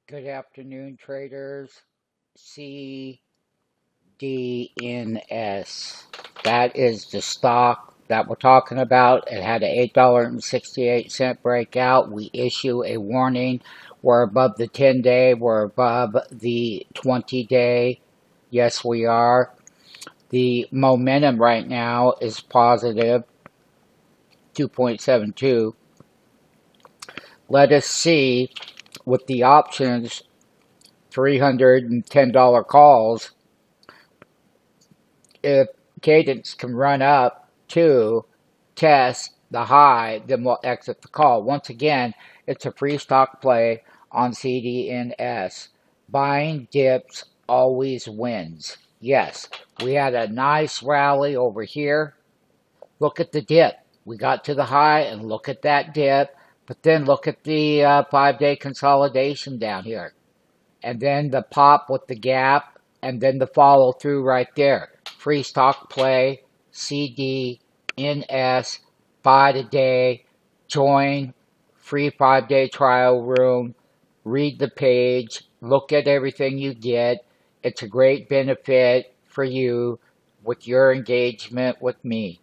Good afternoon, traders. CDNS. That is the stock that we're talking about. It had an $8.68 breakout. We issue a warning. We're above the 10-day. We're above the 20-day. Yes, we are. The momentum right now is positive 2.72. Let us see with the options $310 calls if cadence can run up to test the high, then we'll exit the call. Once again, it's a free stock play on CDNS. Buying dips always wins. Yes, we had a nice rally over here. Look at the dip. We got to the high and look at that dip, but then look at the 5-day consolidation down here. And then the pop with the gap, and then the follow through right there. Free stock play, CDNS, buy today, join, free 5-day trial room, read the page, look at everything you get. It's a great benefit for you with your engagement with me.